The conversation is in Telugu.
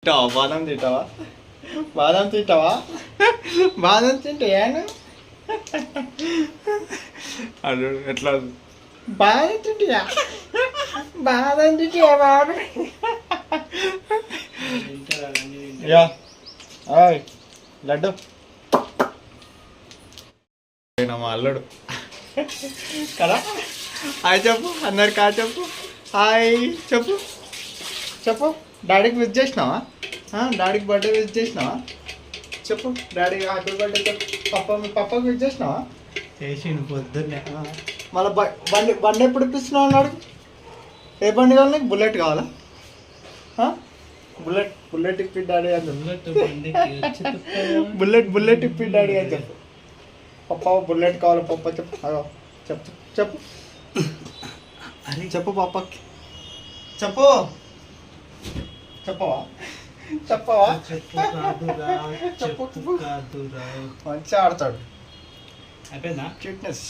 తింటావా బాదం తింటావా బాదం తింటావా బాదం తింటాను అడు ఎట్లా బాదం తింటా బాదం తింటా బాబు యా హాయ్ లడ్డు మా అల్లుడు కదా హాయ్ చెప్పు అందరికి హాయ్ చెప్పు హాయ్ చెప్పు చెప్పు డాడీకి విజ్ చేసినావా డాడీకి బర్త్డే విజ్ చేసినావా చెప్పు డాడీ హ్యాపీ బర్త్డే చెప్పు మీ పప్పకి విజ్ చేసినావా చేసిండు పొద్దున్నే. మళ్ళీ బండి బండి ఎప్పుడు ఇప్పిస్తున్నావు అన్నాడు ఏ బండి కావాలి నీకు బుల్లెట్ కావాలా బుల్లెట్ బుల్లెట్ ఇప్పి డాడీ అని చెప్పు బుల్లెట్ ఇప్పి డాడీ అని చెప్పు పప్ప బుల్లెట్ కావాలి పప్ప చెప్పు అదో చెప్పు చెప్పు చెప్పు పప్పకి చెప్పు చెప్పవా చెప్పవా చెప్పు మంచిగా ఆడతాడు అయిపోయిందా? ఫిట్నెస్